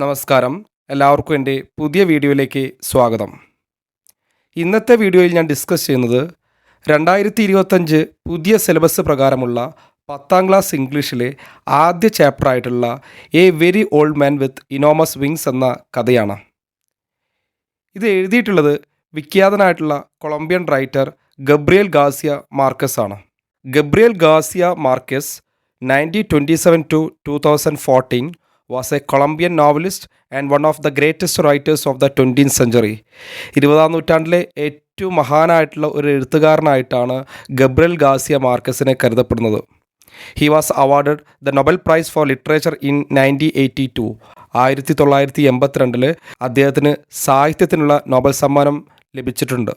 നമസ്കാരം, എല്ലാവർക്കും എൻ്റെ പുതിയ വീഡിയോയിലേക്ക് സ്വാഗതം. ഇന്നത്തെ വീഡിയോയിൽ ഞാൻ ഡിസ്കസ് ചെയ്യുന്നത് 2025 പുതിയ സിലബസ് പ്രകാരമുള്ള 10ാം ക്ലാസ് ഇംഗ്ലീഷിലെ ആദ്യ ചാപ്റ്ററായിട്ടുള്ള a very old man with enormous wings എന്ന കഥയാണ്. ഇത് എഴുതിയിട്ടുള്ളത് വിഖ്യാതനായിട്ടുള്ള Colombian writer Gabriel Garcia Marquez ആണ്. Gabriel Garcia Marquez 1927 to 2014 was a Colombian novelist and one of the greatest writers of the 20th century. 20ാം നൂറ്റാണ്ടിലെ ഏറ്റവും മഹാനായിട്ടുള്ള ഒരു എഴുത്തുകാരനായിട്ടാണ് ഗബ്രിയേൽ ഗാർസിയ മാർക്കസിനെ കരുതപ്പെടുന്നത്. He was awarded the Nobel price four literature in 1982. 1982 അദ്ദേഹത്തിന് സാഹിത്യത്തിനുള്ള Nobel സമ്മാനം ലഭിച്ചിട്ടുണ്ട്.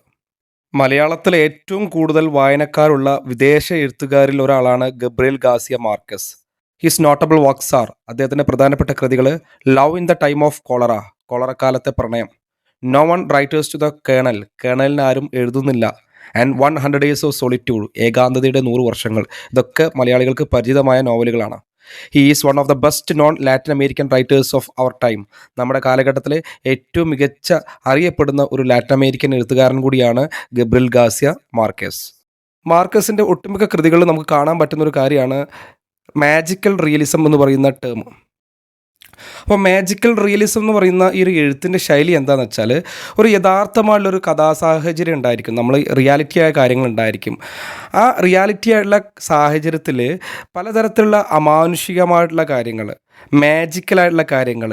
മലയാളത്തിലെ ഏറ്റവും കൂടുതൽ വായനക്കാരുള്ള വിദേശ എഴുത്തുകാരിൽ ഒരാളാണ് Gabriel Garcia Marquez. His notable works are അദ്ദേഹത്തിൻ്റെ പ്രധാനപ്പെട്ട കൃതികൾ love in the time of cholera, കോളറക്കാലത്തെ പ്രണയം, no one writers to the കേണലിന് ആരും എഴുതുന്നില്ല, ആൻഡ് 100 Years ഓഫ് സോളിറ്റ്യൂഡ്, ഏകാന്തതയുടെ 100 വർഷങ്ങൾ. ഇതൊക്കെ മലയാളികൾക്ക് പരിചിതമായ നോവലുകളാണ്. He is one of the best non Latin American writers of our time. നമ്മുടെ കാലഘട്ടത്തിലെ ഏറ്റവും മികച്ച അറിയപ്പെടുന്ന ഒരു ലാറ്റിൻ അമേരിക്കൻ എഴുത്തുകാരൻ കൂടിയാണ് ഗബ്രിയേൽ ഗാർസിയ മാർക്കസ്. മാർക്കസിൻ്റെ ഒട്ടുമിക്ക കൃതികൾ നമുക്ക് കാണാൻ പറ്റുന്ന ഒരു കാര്യമാണ് മാജിക്കൽ റിയലിസം എന്ന് പറയുന്ന ടേം. അപ്പോൾ മാജിക്കൽ റിയലിസം എന്ന് പറയുന്ന ഈ ഒരു എഴുത്തിൻ്റെ ശൈലി എന്താണെന്ന് വെച്ചാൽ ഒരു യഥാർത്ഥമായുള്ളൊരു കഥാസാഹചര്യം ഉണ്ടായിരിക്കും, നമ്മൾ റിയാലിറ്റി ആയ കാര്യങ്ങൾ ഉണ്ടായിരിക്കും. ആ റിയാലിറ്റി ആയിട്ടുള്ള സാഹചര്യത്തിൽ പലതരത്തിലുള്ള അമാനുഷികമായിട്ടുള്ള കാര്യങ്ങൾ, മാജിക്കലായിട്ടുള്ള കാര്യങ്ങൾ,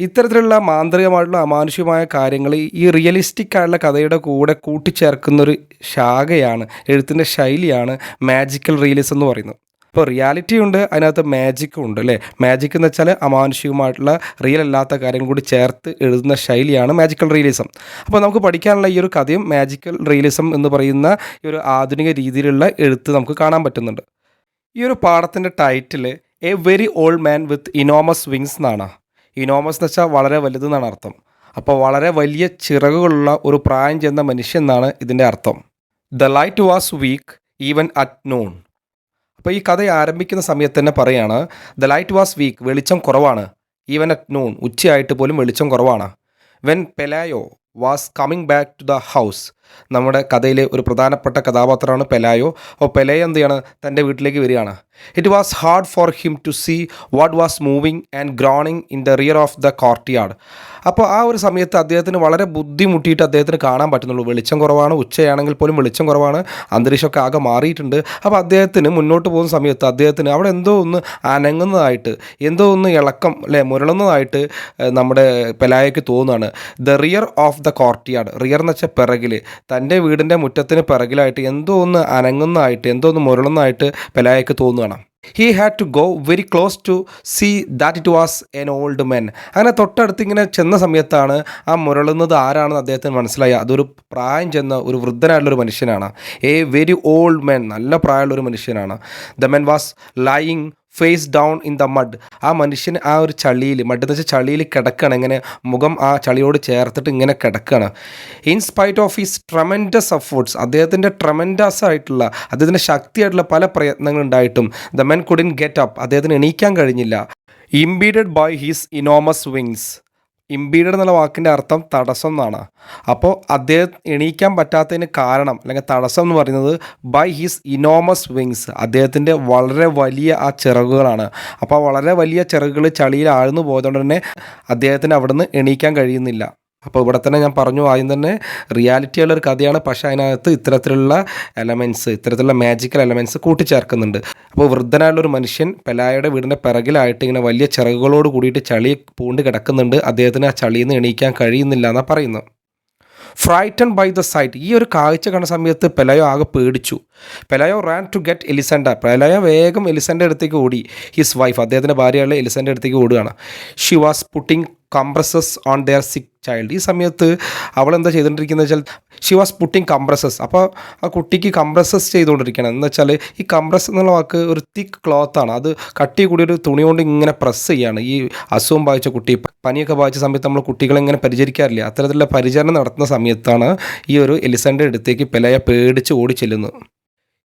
ഇത്തരത്തിലുള്ള മാന്ത്രികമായിട്ടുള്ള അമാനുഷികമായ കാര്യങ്ങൾ ഈ റിയലിസ്റ്റിക് ആയിട്ടുള്ള കഥയുടെ കൂടെ കൂട്ടിച്ചേർക്കുന്നൊരു ശാഖയാണ്, എഴുത്തിൻ്റെ ശൈലിയാണ് മാജിക്കൽ റിയലിസം എന്ന് പറയുന്നത്. ഇപ്പോൾ റിയാലിറ്റി ഉണ്ട്, അതിനകത്ത് മാജിക്കും ഉണ്ട് അല്ലേ. മാജിക് എന്ന് വെച്ചാൽ അമാനുഷികമായിട്ടുള്ള റിയൽ അല്ലാത്ത കാര്യങ്ങൾ കൂടി ചേർത്ത് എഴുതുന്ന ശൈലിയാണ് മാജിക്കൽ റിയലിസം. അപ്പോൾ നമുക്ക് പഠിക്കാനുള്ള ഈ ഒരു കഥയും മാജിക്കൽ റിയലിസം എന്ന് പറയുന്ന ഈ ഒരു ആധുനിക രീതിയിലുള്ള എഴുത്ത് നമുക്ക് കാണാൻ പറ്റുന്നുണ്ട്. ഈ ഒരു പാഠത്തിൻ്റെ title a very old man with enormous wings എന്നാണ്. ഇനോമസ് എന്ന് വെച്ചാൽ വളരെ വലുതെന്നാണ് അർത്ഥം. അപ്പോൾ വളരെ വലിയ ചിറകുകളുള്ള ഒരു പ്രായം ചെന്ന മനുഷ്യൻ എന്നാണ് ഇതിൻ്റെ അർത്ഥം. The light was weak even at noon. അപ്പോൾ ഈ കഥ ആരംഭിക്കുന്ന സമയത്ത് തന്നെ പറയാണ്, ദ ലൈറ്റ് വാസ് വീക്ക്, വെളിച്ചം കുറവാണ്, ഈവൻ അറ്റ് നൂൺ, ഉച്ചയായിട്ട് പോലും വെളിച്ചം കുറവാണ്. When Pelayo was coming back to the house, നമ്മുടെ കഥയിലെ ഒരു പ്രധാനപ്പെട്ട കഥാപാത്രമാണ് പെലായോ. അപ്പോൾ പെലായോ എന്ത് ചെയ്യാണ്, തൻ്റെ വീട്ടിലേക്ക് വരികയാണ്. It was hard for him to see what was moving and groaning in the rear of the courtyard. അപ്പോൾ ആ ഒരു സമയത്ത് അദ്ദേഹത്തിന് വളരെ ബുദ്ധിമുട്ടിയിട്ട് അദ്ദേഹത്തിന് കാണാൻ പറ്റുന്നുള്ളൂ. വെളിച്ചം കുറവാണ്, ഉച്ചയാണെങ്കിൽ പോലും വെളിച്ചം കുറവാണ്, അന്തരീക്ഷമൊക്കെ ആകെ മാറിയിട്ടുണ്ട്. അപ്പോൾ അദ്ദേഹത്തിന് മുന്നോട്ട് പോകുന്ന സമയത്ത് അദ്ദേഹത്തിന് അവിടെ എന്തോ ഒന്ന് അനങ്ങുന്നതായിട്ട്, എന്തോ ഒന്ന് ഇളക്കം അല്ലെ മുരളുന്നതായിട്ട് നമ്മുടെ പെലായോയ്ക്ക് തോന്നുകയാണ്. The rear of the courtyard, rear എന്ന് വെച്ചാൽ പിറകിൽ, തൻ്റെ വീടിൻ്റെ മുറ്റത്തിന് പിറകിലായിട്ട് എന്തോ ഒന്ന് അനങ്ങുന്നതായിട്ട്, എന്തോ ഒന്ന് മുരളുന്നതായിട്ട് പെലായോയ്ക്ക് തോന്നുകയാണ്. He had to go very close to see that it was an old man. അങ്ങനെ തൊട്ടടുത്ത് ഇങ്ങനെ ചെന്ന സമയത്താണ് ആ മുരളുന്നത് ആരാണെന്ന് അദ്ദേഹത്തിന് മനസ്സിലായി. അതൊരു പ്രായം ചെന്ന ഒരു വൃദ്ധനായിട്ടുള്ളൊരു മനുഷ്യനാണ്. എ വെരി ഓൾഡ് മെൻ, നല്ല പ്രായമുള്ളൊരു മനുഷ്യനാണ്. The man was lying face down in the mud. ആ മനുഷ്യൻ ആ ഒരു ചളിയിൽ, മഡ് എന്ന് വെച്ചാൽ ചളിയിൽ കിടക്കുകയാണ്, ഇങ്ങനെ മുഖം ആ ചളിയോട് ചേർത്തിട്ട് ഇങ്ങനെ കിടക്കുകയാണ്. In spite of his tremendous efforts, അദ്ദേഹത്തിൻ്റെ ട്രമെൻഡസ് ആയിട്ടുള്ള, അദ്ദേഹത്തിൻ്റെ ശക്തിയായിട്ടുള്ള പല പ്രയത്നങ്ങളുണ്ടായിട്ടും the men couldn't get up, അദ്ദേഹത്തിന് എണീക്കാൻ കഴിഞ്ഞില്ല. Impeded by his enormous wings. Impeded എന്നുള്ള വാക്കിൻ്റെ അർത്ഥം തടസ്സം എന്നാണ്. അപ്പോൾ അദ്ദേഹം എണീക്കാൻ പറ്റാത്തതിന് കാരണം അല്ലെങ്കിൽ തടസ്സം എന്ന് പറയുന്നത് ബൈ ഹിസ് ഇനോമസ് വിങ്സ്, അദ്ദേഹത്തിൻ്റെ വളരെ വലിയ ആ ചിറകുകളാണ്. അപ്പോൾ വളരെ വലിയ ചിറകുകൾ ചളിയിൽ ആഴ്ന്നു പോയതുകൊണ്ട് തന്നെ അദ്ദേഹത്തിന് അവിടുന്ന് എണീക്കാൻ കഴിയുന്നില്ല. അപ്പോൾ ഇവിടെ തന്നെ ഞാൻ പറഞ്ഞു, ആദ്യം തന്നെ റിയാലിറ്റി ഉള്ളൊരു കഥയാണ്, പക്ഷേ അതിനകത്ത് ഇത്തരത്തിലുള്ള എലമെൻറ്റ്സ്, ഇത്തരത്തിലുള്ള മാജിക്കൽ എലമെൻറ്റ്സ് കൂട്ടിച്ചേർക്കുന്നുണ്ട്. അപ്പോൾ വൃദ്ധനായുള്ളൊരു മനുഷ്യൻ പെലായോയുടെ വീടിൻ്റെ പിറകിലായിട്ട് ഇങ്ങനെ വലിയ ചിറകുകളോട് കൂടിയിട്ട് ചളി പൂണ്ട് കിടക്കുന്നുണ്ട്. അദ്ദേഹത്തിന് ആ ചളിയിൽ നിന്ന് എണീക്കാൻ കഴിയുന്നില്ല എന്നാണ് പറയുന്നത്. ഫ്രൈറ്റൺ ബൈ ദ സൈറ്റ്, ഈ ഒരു കാഴ്ച കണ്ട സമയത്ത് പെലായോ ആകെ പേടിച്ചു. പെലായോ റാൻ ടു ഗെറ്റ് എലിസണ്ട, പെലായോ വേഗം എലിസൻ്റെ അടുത്തേക്ക് ഓടി. ഹിസ് വൈഫ്, അദ്ദേഹത്തിൻ്റെ ഭാര്യയുള്ള എലിസൻ്റെ അടുത്തേക്ക് ഓടുകയാണ്. She was putting compresses on their sick child. ഈ സമയത്ത് അവൾ എന്താ ചെയ്തുകൊണ്ടിരിക്കുന്നത് വെച്ചാൽ ഷി വാസ് പുട്ടിങ് കംപ്രസസ്, അപ്പോൾ ആ കുട്ടിക്ക് കംപ്രസസ് ചെയ്തുകൊണ്ടിരിക്കുകയാണ്. എന്ന് വെച്ചാൽ ഈ കംപ്രസ് എന്നുള്ള വാക്ക് ഒരു തിക്ക് ക്ലോത്താണ്, അത് കട്ടി കൂടി ഒരു തുണി കൊണ്ട് ഇങ്ങനെ പ്രസ് ചെയ്യാണ്. ഈ അസുഖം ബാധിച്ച കുട്ടി, പനിയൊക്കെ ബാധിച്ച സമയത്ത് നമ്മൾ കുട്ടികളെ ഇങ്ങനെ പരിചരിക്കാറില്ല, അത്തരത്തിലുള്ള പരിചരണം നടത്തുന്ന സമയത്താണ് ഈ ഒരു എലിസൻ്റെ അടുത്തേക്ക് പെലായ പേടിച്ച് ഓടി ചെല്ലുന്നത്.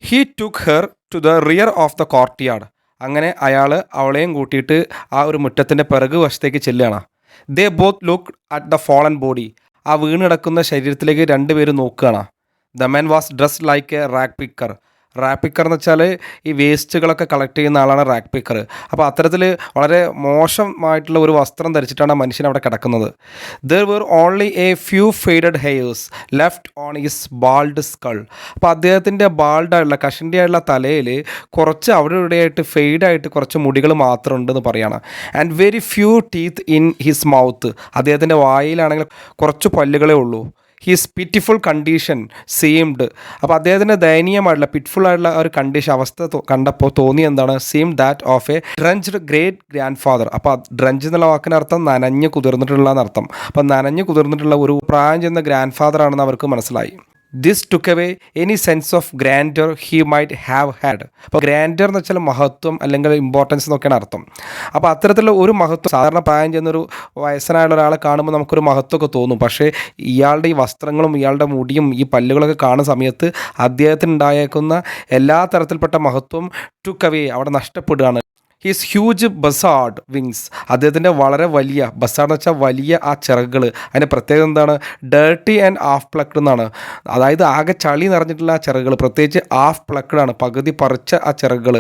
He took her to the rear of the courtyard. അങ്ങനെ അയാൾ അവളെയും കൂട്ടിയിട്ട് ആ ഒരു മുറ്റത്തിൻ്റെ പിറകു വശത്തേക്ക് ചെല്ലുകയാണ്. ദേ both look at the fallen body. ആ വീണ് കിടക്കുന്ന ശരീരത്തിലേക്ക് രണ്ടുപേരും നോക്കുകയാണ്. The man was dressed like A rack picker. Rack picker എന്ന് വെച്ചാൽ ഈ വേസ്റ്റുകളൊക്കെ കളക്ട് ചെയ്യുന്ന ആളാണ് റാക്ക് പിക്കർ. അപ്പോൾ അത്തരത്തിൽ വളരെ മോശമായിട്ടുള്ള ഒരു വസ്ത്രം ധരിച്ചിട്ടാണ് ആ മനുഷ്യൻ അവിടെ കിടക്കുന്നത്. There were only A few faded hairs left on his bald skull. അപ്പോൾ അദ്ദേഹത്തിൻ്റെ ബാൾഡായിട്ടുള്ള കഷണ്ടിയായിട്ടുള്ള തലയിൽ കുറച്ച് അവിടെ ഇവിടെയായിട്ട് ഫെയ്ഡായിട്ട് കുറച്ച് മുടികൾ മാത്രം ഉണ്ടെന്ന് പറയുകയാണ്. And very few teeth in his mouth. അദ്ദേഹത്തിൻ്റെ വായിലാണെങ്കിൽ കുറച്ച് പല്ലുകളേ ഉള്ളൂ. His pitiful condition seemed. അപ്പോൾ അദ്ദേഹത്തിൻ്റെ ദയനീയമായിട്ടുള്ള പിറ്റ്ഫുൾ ആയിട്ടുള്ള ഒരു കണ്ടീഷൻ അവസ്ഥ കണ്ടപ്പോൾ തോന്നി എന്താണ്, seem that of a drenched great grandfather. അപ്പോൾ ഡ്രഞ്ച് എന്നുള്ള വാക്കിനർത്ഥം നനഞ്ഞ് കുതിർന്നിട്ടുള്ള എന്നർത്ഥം. അപ്പോൾ നനഞ്ഞ് കുതിർന്നിട്ടുള്ള ഒരു പ്രായം ചെന്ന ഗ്രാൻഡ് ഫാദർ ആണെന്ന് അവർക്ക് മനസ്സിലായി. This took away any sense of grantor he might have had. അപ്പോൾ ഗ്രാൻഡർ എന്ന് വെച്ചാൽ മഹത്വം അല്ലെങ്കിൽ ഇമ്പോർട്ടൻസ് എന്നൊക്കെയാണ് അർത്ഥം. അപ്പോൾ അത്തരത്തിലുള്ള ഒരു മഹത്വം, സാധാരണ പ്രായം ചെന്നൊരു വയസ്സനായുള്ള ഒരാളെ കാണുമ്പോൾ നമുക്കൊരു മഹത്വമൊക്കെ തോന്നും. പക്ഷേ ഇയാളുടെ ഈ വസ്ത്രങ്ങളും ഇയാളുടെ മുടിയും ഈ പല്ലുകളൊക്കെ കാണുന്ന സമയത്ത് അദ്ദേഹത്തിന് ഉണ്ടായേക്കുന്ന എല്ലാ തരത്തിൽപ്പെട്ട മഹത്വം ടുക്ക് അവേ അവിടെ നഷ്ടപ്പെടുകയാണ്. His huge buzzard wings. അദ്ദേഹത്തിൻ്റെ വളരെ വലിയ ബസാർഡ് എന്ന് വെച്ചാൽ വലിയ ആ ചിറകുകൾ. അതിൻ്റെ പ്രത്യേകത എന്താണ്, ഡേർട്ടി ആൻഡ് ഹാഫ് പ്ലക്ഡ് എന്നാണ്. അതായത് ആകെ ചളി നിറഞ്ഞിട്ടുള്ള ആ ചിറകുകൾ, പ്രത്യേകിച്ച് ഹാഫ് പ്ലക്ഡ് ആണ്, പകുതി പറിച്ച ആ ചിറകുകൾ.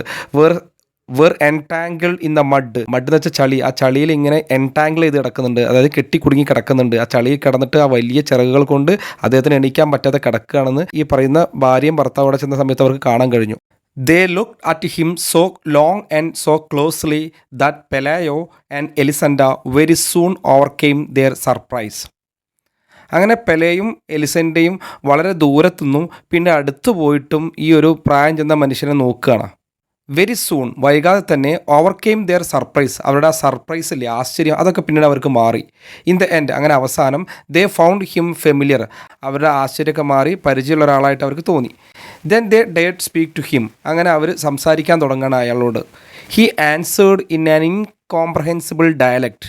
Were entangled in the mud. Mud എന്ന് വെച്ചാൽ ചളി. ആ ചളിയിൽ ഇങ്ങനെ എൻടാങ്കിൾ ചെയ്ത് കിടക്കുന്നുണ്ട്, അതായത് കെട്ടി കുടുങ്ങി കിടക്കുന്നുണ്ട്. ആ ചളിയിൽ കിടന്നിട്ട് ആ വലിയ ചിറകുകൾ കൊണ്ട് അദ്ദേഹത്തിന് എണീക്കാൻ പറ്റാതെ കിടക്കുകയാണെന്ന് ഈ പറയുന്ന ഭാര്യയും ഭർത്താവ് അവിടെ ചെന്ന സമയത്ത് അവർക്ക് കാണാൻ കഴിഞ്ഞു. They looked at him so long and so closely that Pelayo and Elisenda very soon overcame their surprise. അങ്ങനെ പെലയും എലിസൻ്റെയും വളരെ ദൂരത്തുനിന്നും പിന്നെ അടുത്തു പോയിട്ടും ഈ ഒരു പ്രായം ചെന്ന മനുഷ്യനെ നോക്കുകയാണ്. വെരി സൂൺ, വൈകാതെ തന്നെ ഓവർകെയിം ദെയർ സർപ്രൈസ്. അവരുടെ ആ സർപ്രൈസ് ഇല്ലേ, ആശ്ചര്യം, അതൊക്കെ പിന്നീട് അവർക്ക് മാറി. ഇൻ ദ എൻഡ്, അങ്ങനെ അവസാനം ദേ ഫൗണ്ട് ഹിം ഫെമിലിയർ. അവരുടെ ആശ്ചര്യമൊക്കെ മാറി പരിചയമുള്ള ഒരാളായിട്ട് അവർക്ക് തോന്നി. ദെൻ ദേ ഡേഡ് സ്പീക്ക് ടു ഹിം. അങ്ങനെ അവർ സംസാരിക്കാൻ തുടങ്ങണം അയാളോട്. He answered in an incomprehensible dialect.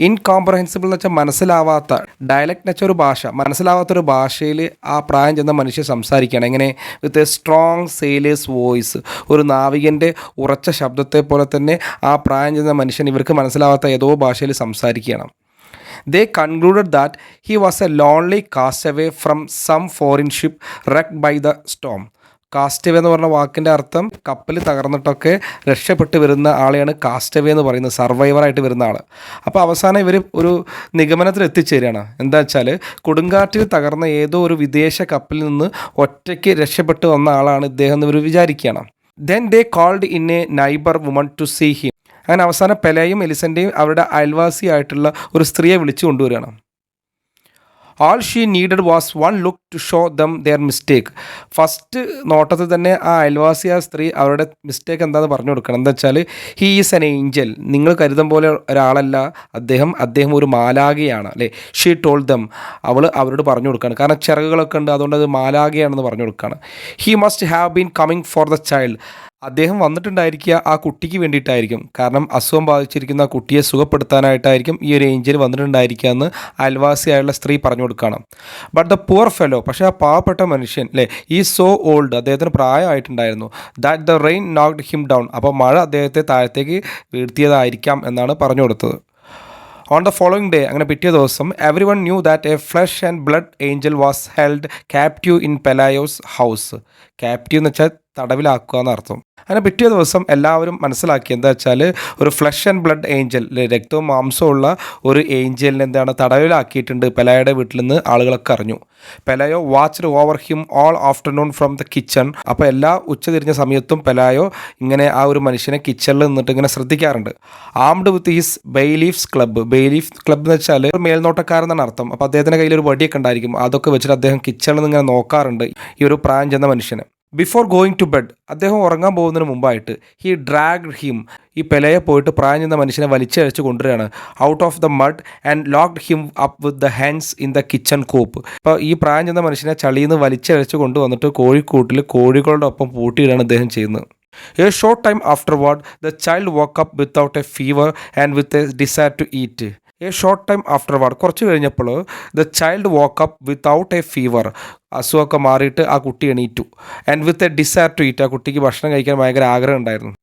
Incomprehensible എന്ന് വെച്ചാൽ മനസ്സിലാവാത്ത, ഡയലക്റ്റ് എന്ന് വെച്ചാൽ ഒരു ഭാഷ, മനസ്സിലാവാത്തൊരു ഭാഷയിൽ ആ പ്രായം ചെന്ന മനുഷ്യൻ സംസാരിക്കുകയാണ്. എങ്ങനെ, with a strong sailors voice. ഒരു നാവികൻ്റെ ഉറച്ച ശബ്ദത്തെ പോലെ തന്നെ ആ പ്രായം ചെന്ന മനുഷ്യൻ ഇവർക്ക് മനസ്സിലാവാത്ത ഏതോ ഭാഷയിൽ സംസാരിക്കുകയാണ്. They concluded that he was a lonely castaway from some foreign ship wrecked by the storm. Castaway എന്ന് പറഞ്ഞ വാക്കിൻ്റെ അർത്ഥം കപ്പൽ തകർന്നിട്ടൊക്കെ രക്ഷപ്പെട്ട് വരുന്ന ആളെയാണ് കാസ്റ്റവേ എന്ന് പറയുന്നത്, സർവൈവറായിട്ട് വരുന്ന ആൾ. അപ്പോൾ അവസാനം ഇവർ ഒരു നിഗമനത്തിൽ എത്തിച്ചേരുകയാണ്. എന്താ വെച്ചാൽ കൊടുങ്കാറ്റിൽ തകർന്ന ഏതോ ഒരു വിദേശ കപ്പലിൽ നിന്ന് ഒറ്റയ്ക്ക് രക്ഷപ്പെട്ട് വന്ന ആളാണ് ഇദ്ദേഹം എന്ന് ഇവർ വിചാരിക്കുകയാണ്. Then they called in a neighbour woman to see him. അങ്ങനെ അവസാനം പെലയും എലിസൻ്റെയും അവരുടെ അയൽവാസിയായിട്ടുള്ള ഒരു സ്ത്രീയെ വിളിച്ചു കൊണ്ടുവരികയാണ്. All she needed was one look to show them their mistake. First നോട്ടത്തിൽ തന്നെ ആ അയൽവാസിയായ സ്ത്രീ അവരുടെ മിസ്റ്റേക്ക് എന്താണെന്ന് പറഞ്ഞു കൊടുക്കണം. എന്താ വെച്ചാൽ ഹീ ഈസ് എൻ ഏഞ്ചൽ. നിങ്ങൾ കരുതും പോലെ ഒരാളല്ല അദ്ദേഹം ഒരു മാലാഖയാണ് അല്ലേ. She told dum. അവരോട് പറഞ്ഞു കൊടുക്കുകയാണ്, കാരണം ചിറകുകളൊക്കെ ഉണ്ട്, അതുകൊണ്ട് അത് മാലാഖയാണെന്ന് പറഞ്ഞു കൊടുക്കുകയാണ്. He must have been coming for the child. അദ്ദേഹം വന്നിട്ടുണ്ടായിരിക്കുക ആ കുട്ടിക്ക് വേണ്ടിയിട്ടായിരിക്കും, കാരണം അസുഖം ബാധിച്ചിരിക്കുന്ന ആ കുട്ടിയെ സുഖപ്പെടുത്താനായിട്ടായിരിക്കും ഈ ഒരു ഏഞ്ചൽ വന്നിട്ടുണ്ടായിരിക്കുക എന്ന് അയൽവാസിയായുള്ള സ്ത്രീ പറഞ്ഞു കൊടുക്കുകയാണ്. ബട്ട് ദ പുവർ ഫെലോ, പക്ഷേ ആ പാവപ്പെട്ട മനുഷ്യൻ അല്ലേ, ഈ സോ ഓൾഡ്, അദ്ദേഹത്തിന് പ്രായമായിട്ടുണ്ടായിരുന്നു. That the rain knocked him down. അപ്പോൾ മഴ അദ്ദേഹത്തെ താഴത്തേക്ക് വീഴ്ത്തിയതായിരിക്കാം എന്നാണ് പറഞ്ഞു കൊടുത്തത്. ഓൺ ദ ഫോളോയിങ് ഡേ, അങ്ങനെ പിറ്റേ ദിവസം, everyone knew that a flesh and blood angel was held captive in Pelayo's house. Captive എന്ന് വെച്ചാൽ തടവിലാക്കുക എന്നർത്ഥം. അങ്ങനെ പിറ്റേ ദിവസം എല്ലാവരും മനസ്സിലാക്കി എന്താ വെച്ചാൽ ഒരു ഫ്ലഷ് ആൻഡ് ബ്ലഡ് ഏഞ്ചൽ, രക്തവും മാംസവും ഉള്ള ഒരു ഏഞ്ചലിനെ എന്താണ് തടവിലാക്കിയിട്ടുണ്ട് പെലായുടെ വീട്ടിൽ നിന്ന് ആളുകളൊക്കെ അറിഞ്ഞു. Pelayo watched over him all afternoon from the kitchen. അപ്പോൾ എല്ലാ ഉച്ചതിരിഞ്ഞ സമയത്തും പെലായോ ഇങ്ങനെ ആ ഒരു മനുഷ്യനെ കിച്ചണിൽ നിന്നിട്ട് ഇങ്ങനെ ശ്രദ്ധിക്കാറുണ്ട്. Armed with his bailiff's club. Bailiff club എന്ന് വെച്ചാൽ ഒരു മേൽനോട്ടക്കാരെന്നാണ് അർത്ഥം. അപ്പോൾ അദ്ദേഹത്തിൻ്റെ കയ്യിൽ ഒരു വടിയൊക്കെ ഉണ്ടായിരിക്കും, അതൊക്കെ വെച്ചിട്ട് അദ്ദേഹം കിച്ചണിൽ നിന്ന് ഇങ്ങനെ നോക്കാറുണ്ട് ഈ ഒരു പ്രായം ചെന്ന മനുഷ്യനെ. ബിഫോർ ഗോയിങ് ടു ബെഡ്, അദ്ദേഹം ഉറങ്ങാൻ പോകുന്നതിന് മുമ്പായിട്ട്, ഹി ഡ്രാഗ്ഡ് ഹിം, ഈ പെലയെ പോയിട്ട് പ്രായം ചെന്ന മനുഷ്യനെ വലിച്ചഴിച്ച് കൊണ്ടുവരികയാണ് out of the mud and locked him up with the hands in the kitchen coop. അപ്പോൾ ഈ പ്രായം ചെന്ന മനുഷ്യനെ ചളിയിൽ നിന്ന് വലിച്ചഴിച്ച് കൊണ്ടുവന്നിട്ട് കോഴിക്കൂട്ടിൽ കോഴികളുടെ ഒപ്പം പൂട്ടിയിടാണ് അദ്ദേഹം ചെയ്യുന്നത്. A short time afterward, the child woke up without a fever and with a desire to eat. A short time afterward, കുറച്ച് കഴിഞ്ഞപ്പോൾ the child woke up without a fever. അസുഖമൊക്കെ മാറിയിട്ട് ആ കുട്ടി എണീറ്റു. And with a desire to eat, ആ കുട്ടിക്ക് ഭക്ഷണം കഴിക്കാൻ ഭയങ്കര ആഗ്രഹം ഉണ്ടായിരുന്നു.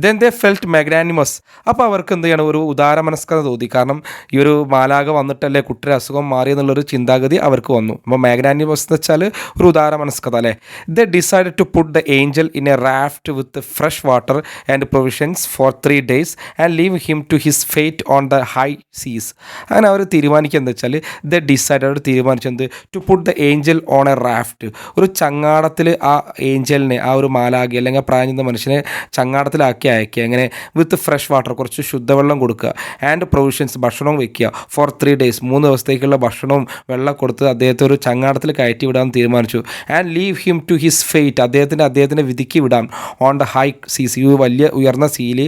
Then they felt magnanimous. അപ്പോൾ അവർക്ക് എന്ത് ചെയ്യണം, ഒരു ഉദാരമനസ്കത തോന്നി. കാരണം ഈ ഒരു മാലാക വന്നിട്ടല്ലേ കുട്ടിയുടെ അസുഖം മാറിയെന്നുള്ളൊരു ചിന്താഗതി അവർക്ക് വന്നു. അപ്പോൾ മാഗ്നാനിമസ് എന്ന് വെച്ചാൽ ഒരു ഉദാരമനസ്കത അല്ലേ. They decide to put the angel in a raft with fresh water and provisions for 3 days and leave him to his fate on the high seas. അങ്ങനെ അവർ തീരുമാനിക്കുക എന്താ വെച്ചാൽ ദ ഡിസൈഡ്, അവർ തീരുമാനിച്ചത് to put the angel on a raft, ഒരു ചങ്ങാടത്തിൽ ആ ഏഞ്ചലിനെ, ആ ഒരു മാലാഖി അല്ലെങ്കിൽ പ്രായഞ്ഞ മനുഷ്യനെ ചങ്ങാടത്തിലാക്കി അയക്കുക. അങ്ങനെ വിത്ത് ഫ്രഷ് വാട്ടർ, കുറച്ച് ശുദ്ധവെള്ളം കൊടുക്കുക, ആൻഡ് പ്രൊവിഷൻസ്, ഭക്ഷണവും വെക്കുക, ഫോർ 3 days 3 ദിവസത്തേക്കുള്ള ഭക്ഷണവും വെള്ളം കൊടുത്ത് അദ്ദേഹത്തെ ഒരു ചങ്ങാടത്തിൽ കയറ്റി വിടാൻ തീരുമാനിച്ചു. And leave him to his fate, അദ്ദേഹത്തിൻ്റെ വിധിക്ക് വിടാം, ഓൺ ദ ഹൈ സീസ്, ഈ വലിയ ഉയർന്ന സീയിൽ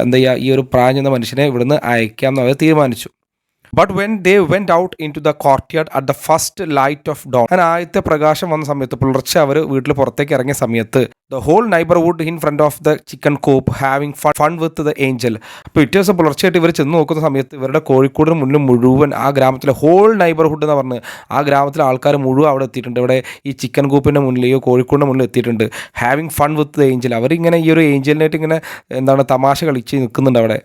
എന്താ ചെയ്യുക, ഈ ഒരു പ്രായഞ്ഞ മനുഷ്യനെ ഇവിടുന്ന് അയക്കാം എന്ന് അവർ തീരുമാനിച്ചു. But when they went out into the courtyard at the first light of dawn, അങ്ങനെ ആദ്യത്തെ പ്രകാശം വന്ന സമയത്ത്, പുലർച്ചെ അവർ വീട്ടിൽ പുറത്തേക്ക് ഇറങ്ങിയ സമയത്ത്, the whole neighbourhood in front of the chicken coop having fun with the angel. അപ്പോൾ പിറ്റേ ദിവസം പുലർച്ചയായിട്ട് ഇവർ ചെന്ന് നോക്കുന്ന സമയത്ത് ഇവരുടെ കോഴിക്കോടിന് മുന്നിൽ മുഴുവൻ, ആ ഗ്രാമത്തിലെ ഹോൾ നൈബർഹുഡ് എന്ന് പറഞ്ഞ് ആ ഗ്രാമത്തിലെ ആൾക്കാർ മുഴുവൻ അവിടെ എത്തിയിട്ടുണ്ട്. ഇവിടെ ഈ ചിക്കൻ കോപ്പിൻ്റെ മുന്നിൽ, ഈ കോഴിക്കോടിൻ്റെ മുന്നിൽ എത്തിയിട്ടുണ്ട്. Having fun with the Angel, അവരിങ്ങനെ ഈ ഒരു ഏഞ്ചലിനായിട്ട് ഇങ്ങനെ എന്താണ് തമാശ കളിച്ച് നിൽക്കുന്നുണ്ട് അവിടെ.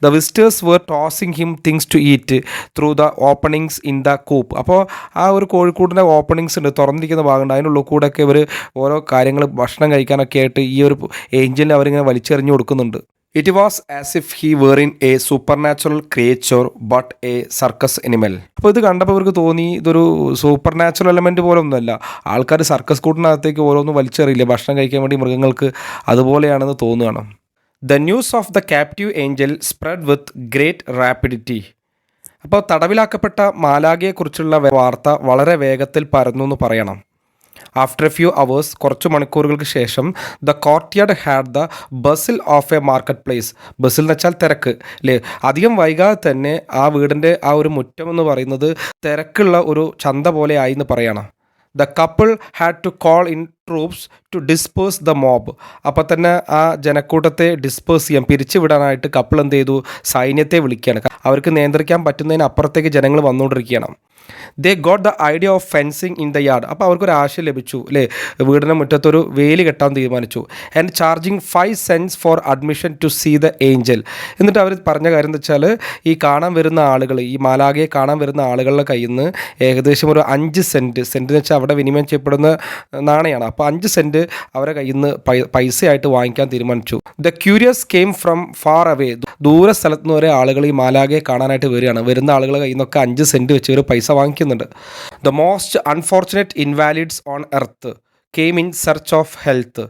The visitors were tossing him things to eat through the openings in the coop. അപ്പോൾ ആ ഒരു കോഴിക്കോടിൻ്റെ ഓപ്പണിങ്സ് ഉണ്ട്, തുറന്നിരിക്കുന്ന ഭാഗമുണ്ട്, അതിനുള്ളിൽ കൂടെയൊക്കെ ഇവർ ഓരോ കാര്യങ്ങൾ ഭക്ഷണം കഴിക്കാനൊക്കെ ആയിട്ട് ഈ ഒരു ഏഞ്ചലിനെ അവരിങ്ങനെ വലിച്ചെറിഞ്ഞു കൊടുക്കുന്നുണ്ട്. It was as if he were in a supernatural creature but a circus animal. അപ്പോൾ ഇത് കണ്ടപ്പോൾ ഇവർക്ക് തോന്നി ഇതൊരു സൂപ്പർ നാച്ചുറൽ എലമെൻറ്റ് പോലെ ഒന്നുമല്ല, ആൾക്കാർ സർക്കസ് കൂട്ടിനകത്തേക്ക് ഓരോന്നും വലിച്ചെറിയില്ലേ ഭക്ഷണം കഴിക്കാൻ വേണ്ടി മൃഗങ്ങൾക്ക്, അതുപോലെയാണെന്ന് തോന്നുകയാണ്. The news of the captive Angel spread with great rapidity. അപ്പോൾ തടവിലാക്കപ്പെട്ട മാലാഖയെക്കുറിച്ചുള്ള വാർത്ത വളരെ വേഗത്തിൽ പരന്നു എന്ന് പറയണം. ആഫ്റ്റർ എ ഫ്യൂ അവേഴ്സ്, കുറച്ച് മണിക്കൂറുകൾക്ക് ശേഷം, ദ കോർട്ട്യാർഡ് ഹാഡ് ദ ബസിൽ ഓഫ് എ മാർക്കറ്റ് പ്ലേസ്. ബസിൽ എന്ന് വെച്ചാൽ തിരക്ക് അല്ലേ. അധികം വൈകാതെ തന്നെ ആ വീടിൻ്റെ ആ ഒരു മുറ്റം എന്ന് പറയുന്നത് തിരക്കുള്ള ഒരു ചന്ത പോലെ ആയി എന്ന് പറയണം. The couple had to call in troops to disperse the mob. അപ്പോൾ തന്നെ ആ ജനക്കൂട്ടത്തെ ഡിസ്പേഴ്സ് ചെയ്യാൻ, പിരിച്ചുവിടാനായിട്ട് കപ്പിൾ എന്ത് ചെയ്തു, സൈന്യത്തെ വിളിക്കുകയാണ്. അവർക്ക് നിയന്ത്രിക്കാൻ പറ്റുന്നതിന് അപ്പുറത്തേക്ക് ജനങ്ങൾ വന്നുകൊണ്ടിരിക്കുകയാണ്. They got the idea of fencing in the yard. അപ്പോൾ അവർക്കൊരു ആശയം ലഭിച്ചു അല്ലേ, വീടിൻ്റെ മുറ്റത്തൊരു വേലി കെട്ടാൻ തീരുമാനിച്ചു. And charging 5 cents for admission to see the angel. എന്നിട്ട് അവർ പറഞ്ഞ കാര്യം എന്താ വെച്ചാൽ, ഈ കാണാൻ വരുന്ന ആളുകൾ, ഈ മാലാഖയെ കാണാൻ വരുന്ന ആളുകളുടെ കയ്യിൽ നിന്ന് ഏകദേശം ഒരു 5 cent എന്ന് വെച്ചാൽ അവിടെ വിനിമയം ചെയ്യപ്പെടുന്ന നാണയമാണ്. അപ്പോൾ 5 cent അവരെ കയ്യിൽ നിന്ന് പൈസയായിട്ട് വാങ്ങിക്കാൻ തീരുമാനിച്ചു. The curious came from far away. ദൂര സ്ഥലത്ത് നിന്ന് വരെ ആളുകൾ ഈ മാലാഖയെ കാണാനായിട്ട് വരികയാണ്. വരുന്ന ആളുകളുടെ കയ്യിൽ നിന്നൊക്കെ 5 cent വെച്ച് ഒരു പൈസ വാങ്ങിക്കുന്നുണ്ട്. The most unfortunate invalids on earth came in search of health.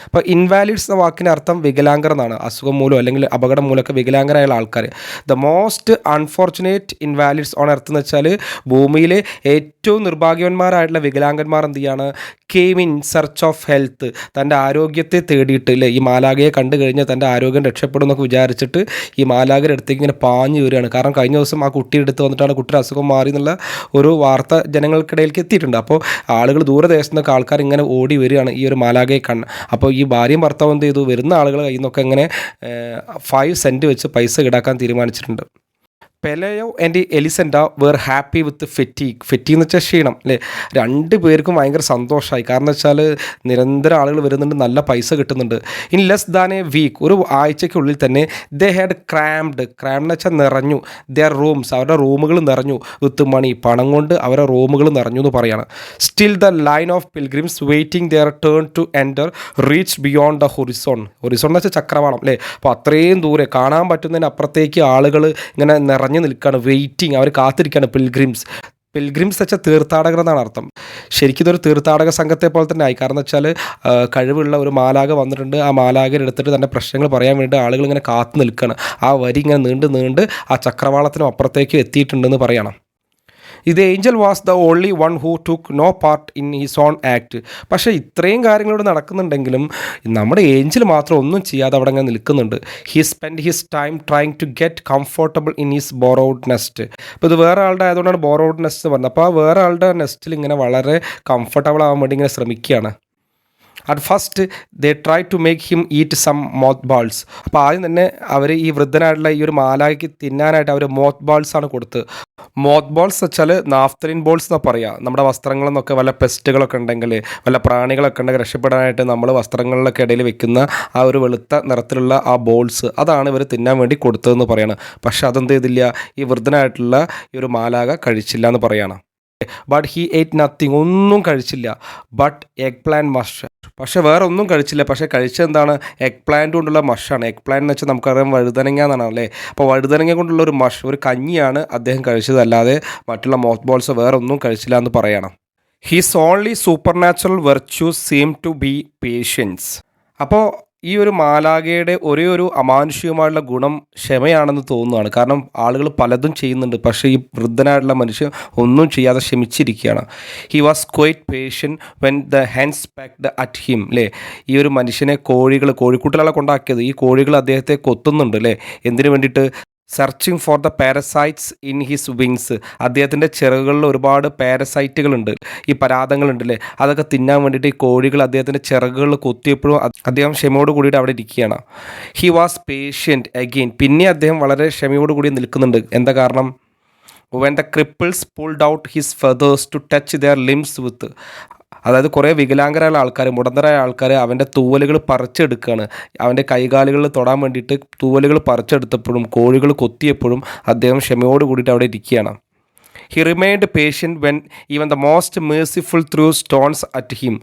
അപ്പോൾ ഇൻവാലിഡ്സ് എന്ന വാക്കിൻ്റെ അർത്ഥം വികലാംഗർ എന്നാണ്. അസുഖം മൂലം അല്ലെങ്കിൽ അപകടം മൂലമൊക്കെ വികലാംഗരായുള്ള ആൾക്കാർ. The most unfortunate invalids on earth എന്ന് വെച്ചാൽ ഭൂമിയിലെ ഏറ്റവും നിർഭാഗ്യവന്മാരായിട്ടുള്ള വികലാംഗന്മാർ എന്ത് ചെയ്യാണ്, came in search of health, തൻ്റെ ആരോഗ്യത്തെ തേടിയിട്ട് അല്ലേ, ഈ മാലാഖയെ കണ്ടു കഴിഞ്ഞാൽ തൻ്റെ ആരോഗ്യം രക്ഷപ്പെടും എന്നൊക്കെ വിചാരിച്ചിട്ട് ഈ മാലാഖയുടെ അടുത്തേക്ക് ഇങ്ങനെ പാഞ്ഞു വരികയാണ്. കാരണം കഴിഞ്ഞ ദിവസം ആ കുട്ടിയുടെ അടുത്ത് വന്നിട്ടാണ് കുട്ടിയുടെ അസുഖം മാറി എന്നുള്ള ഒരു വാർത്ത ജനങ്ങൾക്കിടയിലേക്ക് എത്തിയിട്ടുണ്ട്. അപ്പോൾ ആളുകൾ ദൂരദേശത്തു നിന്നൊക്കെ ആൾക്കാർ ഇങ്ങനെ ഓടി വരികയാണ് ഈ ഒരു മാലാഖയെ കണ്ണ്. അപ്പോൾ ഈ ഭാര്യയും ഭർത്താവും എന്ത് ചെയ്തു, വരുന്ന ആളുകൾ കയ്യിൽ നിന്നൊക്കെ ഇങ്ങനെ 5 cent വെച്ച് പൈസ ഈടാക്കാൻ തീരുമാനിച്ചിട്ടുണ്ട്. Pelayo and Elisenda were happy with fatigue എന്ന് വെച്ചാൽ ക്ഷീണം അല്ലേ. 2 പേർക്കും ഭയങ്കര സന്തോഷമായി. കാരണം വെച്ചാൽ നിരന്തരം ആളുകൾ വരുന്നുണ്ട്, നല്ല പൈസ കിട്ടുന്നുണ്ട്. In less than a week, ഒരു ആഴ്ചയ്ക്കുള്ളിൽ തന്നെ ദേ ഹാഡ് ക്രാംഡ് എന്ന് വെച്ചാൽ നിറഞ്ഞു. ദെയർ റൂംസ്, അവരുടെ റൂമുകൾ നിറഞ്ഞു. വിത്ത് മണി, പണം കൊണ്ട് അവരുടെ റൂമുകൾ നിറഞ്ഞു എന്ന് പറയാണ്. Still the line of pilgrims waiting their turn to enter reach beyond the horizon എന്ന് വെച്ചാൽ ചക്രവാളം അല്ലേ. അപ്പോൾ അത്രയും ദൂരെ കാണാൻ പറ്റുന്നതിന് അപ്പുറത്തേക്ക് ആളുകൾ ഇങ്ങനെ നിറഞ്ഞു നിൽക്കുകയാണ്, വെയിറ്റിംഗ്, അവർ കാത്തിരിക്കുകയാണ്. പിൽഗ്രിംസ് വെച്ചാൽ തീർത്ഥാടകർ എന്നാണ് അർത്ഥം. ശരിക്കും ഇതൊരു തീർത്ഥാടക സംഘത്തെ പോലെ തന്നെ ആയി. കാരണം വെച്ചാൽ കഴിവുള്ള ഒരു മാലാഖ വന്നിട്ടുണ്ട്. ആ മാലാഖയെ എടുത്തിട്ട് തൻ്റെ പ്രശ്നങ്ങൾ പറയാൻ വേണ്ടി ആളുകൾ ഇങ്ങനെ കാത്തു നിൽക്കുകയാണ്. ആ വരി ഇങ്ങനെ നീണ്ട് ആ ചക്രവാളത്തിനും അപ്പുറത്തേക്ക് എത്തിയിട്ടുണ്ടെന്ന് പറയണം. ഇത് angel was the only one who took no part in his own act. പക്ഷേ ഇത്രയും കാര്യങ്ങളോട് നടക്കുന്നുണ്ടെങ്കിലും നമ്മുടെ ഏഞ്ചൽ മാത്രം ഒന്നും ചെയ്യാതെ അവിടെ അങ്ങനെ നിൽക്കുന്നുണ്ട്. He spend his time trying to get comfortable in his borrowed nest. അപ്പോൾ ഇത് വേറെ ആളുടെ ആയതുകൊണ്ടാണ് ബോറോഡ് നെസ്റ്റ് പറഞ്ഞത്. അപ്പോൾ ആ വേറെ ആളുടെ നെസ്റ്റിൽ ഇങ്ങനെ വളരെ കംഫർട്ടബിൾ ആവാൻ വേണ്ടി ഇങ്ങനെ ശ്രമിക്കുകയാണ്. At first they try to make him eat some mothballs. അപ്പോൾ ആദ്യം തന്നെ അവർ ഈ വൃദ്ധനായിട്ടുള്ള ഈ ഒരു മാലാഖയ്ക്ക് തിന്നാനായിട്ട് അവർ മോത്ത് ബാൾസ് ആണ് കൊടുത്തത്. മോത്ത് ബോൾസ് വെച്ചാൽ നാഫ്തലിൻ ബോൾസ് എന്നാണ് പറയുക. നമ്മുടെ വസ്ത്രങ്ങളിൽ നിന്നൊക്കെ വല്ല പെസ്റ്റുകളൊക്കെ ഉണ്ടെങ്കിൽ, വല്ല പ്രാണികളൊക്കെ ഉണ്ടെങ്കിൽ രക്ഷപ്പെടാനായിട്ട് നമ്മൾ വസ്ത്രങ്ങളിലൊക്കെ ഇടയിൽ വെക്കുന്ന ആ ഒരു വെളുത്ത നിറത്തിലുള്ള ആ ബോൾസ്, അതാണ് ഇവർ തിന്നാൻ വേണ്ടി കൊടുത്തതെന്ന് പറയാണ്. പക്ഷെ അതെന്ത് ചെയ്തില്ല, ഈ വൃദ്ധനായിട്ടുള്ള ഈ ഒരു മാലാഖ കഴിച്ചില്ല എന്ന് പറയാണ്. ബട്ട് ഹി എയ്റ്റ് നത്തിങ്, ഒന്നും കഴിച്ചില്ല. ബട്ട് എഗ് പ്ലാൻ മഷ്, പക്ഷേ വേറെ ഒന്നും കഴിച്ചില്ല. പക്ഷേ കഴിച്ചെന്താണ്, എഗ് പ്ലാന്റ് കൊണ്ടുള്ള മഷാണ്. എഗ് പ്ലാന്റ് എന്ന് വെച്ചാൽ നമുക്കറിയാം വഴുതനങ്ങ എന്നാണ് അല്ലേ. അപ്പോൾ വഴുതനങ്ങ കൊണ്ടുള്ള ഒരു മഷ്, ഒരു കഞ്ഞിയാണ് അദ്ദേഹം കഴിച്ചത്, അല്ലാതെ മറ്റുള്ള മോത്ത് ബോൾസ് വേറെ ഒന്നും കഴിച്ചില്ല എന്ന് പറയണം. His only supernatural virtues seem to be patience. അപ്പോൾ ഈ ഒരു മാലാഖയുടെ ഒരേ ഒരു അമാനുഷികമായിട്ടുള്ള ഗുണം ക്ഷമയാണെന്ന് തോന്നുന്നതാണ്. കാരണം ആളുകൾ പലതും ചെയ്യുന്നുണ്ട്, പക്ഷേ ഈ വൃദ്ധനായിട്ടുള്ള മനുഷ്യൻ ഒന്നും ചെയ്യാതെ ക്ഷമിച്ചിരിക്കുകയാണ്. He was quite patient when the hens pecked at him, അല്ലേ. ഈ ഒരു മനുഷ്യനെ കോഴിക്കൂട്ടിലാണ് കൊണ്ടാക്കിയത്. ഈ കോഴികൾ അദ്ദേഹത്തെ കൊത്തുന്നുണ്ട്, അല്ലേ. എന്തിനു വേണ്ടിയിട്ട്? Searching for the parasites in his wings. അദ്ദേഹത്തിൻ്റെ ചിറകുകളിൽ ഒരുപാട് പാരസൈറ്റുകളുണ്ട്, ഈ പരാതങ്ങളുണ്ട്, അല്ലേ. അതൊക്കെ തിന്നാൻ വേണ്ടിയിട്ട് ഈ കോഴികൾ അദ്ദേഹത്തിൻ്റെ ചിറകുകളിൽ കൊത്തിയപ്പോഴും അദ്ദേഹം ക്ഷമയോട് കൂടിയിട്ട് അവിടെ ഇരിക്കുകയാണ്. ഹി വാസ് പേഷ്യൻറ്റ് അഗെയിൻ, പിന്നെ അദ്ദേഹം വളരെ ക്ഷമയോട് കൂടി നിൽക്കുന്നുണ്ട്. എന്താ കാരണം? When the cripples pulled out his feathers to touch their limbs with. അതായത് കുറേ വികലാംഗരായ ആൾക്കാർ, മുടന്തരായ ആൾക്കാർ അവൻ്റെ തൂവലുകൾ പറിച്ചെടുക്കുകയാണ്. അവൻ്റെ കൈകാലുകളിൽ തൊടാൻ വേണ്ടിയിട്ട് തൂവലുകൾ പറിച്ചെടുത്തപ്പോഴും കോഴികൾ കൊത്തിയപ്പോഴും അദ്ദേഹം ക്ഷമയോട് കൂടിയിട്ട് അവിടെ ഇരിക്കുകയാണ്. He remind patient when even the most merciful through stones at him.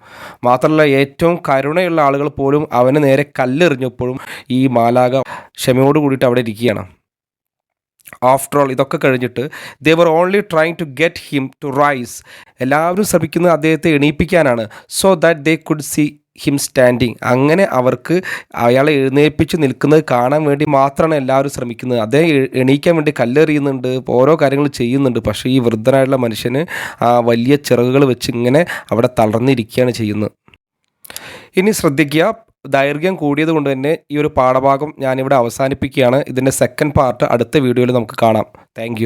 മാത്രമല്ല ഏറ്റവും കരുണയുള്ള ആളുകൾ പോലും അവന് നേരെ കല്ലെറിഞ്ഞപ്പോഴും ഈ മാലാഖ ക്ഷമയോട് കൂടിയിട്ട് അവിടെ ഇരിക്കുകയാണ്. ആഫ്റ്റർ ഓൾ, ഇതൊക്കെ കഴിഞ്ഞിട്ട് they were only trying to get him to rise. എല്ലാവരും ശ്രമിക്കുന്നത് അദ്ദേഹത്തെ എണീപ്പിക്കാനാണ്. So that they could see him standing. അങ്ങനെ അവർക്ക് അയാളെ എഴുന്നേൽപ്പിച്ച് നിൽക്കുന്നത് കാണാൻ വേണ്ടി മാത്രമാണ് എല്ലാവരും ശ്രമിക്കുന്നത്. അദ്ദേഹം എണീക്കാൻ വേണ്ടി കല്ലെറിയുന്നുണ്ട്, ഓരോ കാര്യങ്ങൾ ചെയ്യുന്നുണ്ട്. പക്ഷേ ഈ വൃദ്ധനായിട്ടുള്ള മനുഷ്യന് വലിയ ചിറകുകൾ വെച്ച് ഇങ്ങനെ അവിടെ തളർന്നിരിക്കുകയാണ് ചെയ്യുന്നത്. ഇനി ശ്രദ്ധിക്കുക, ദൈർഘ്യം കൂടിയത് കൊണ്ട് തന്നെ ഈ ഒരു പാഠഭാഗം ഞാനിവിടെ അവസാനിപ്പിക്കുകയാണ്. ഇതിൻ്റെ സെക്കൻഡ് പാർട്ട് അടുത്ത വീഡിയോയിൽ നമുക്ക് കാണാം. താങ്ക്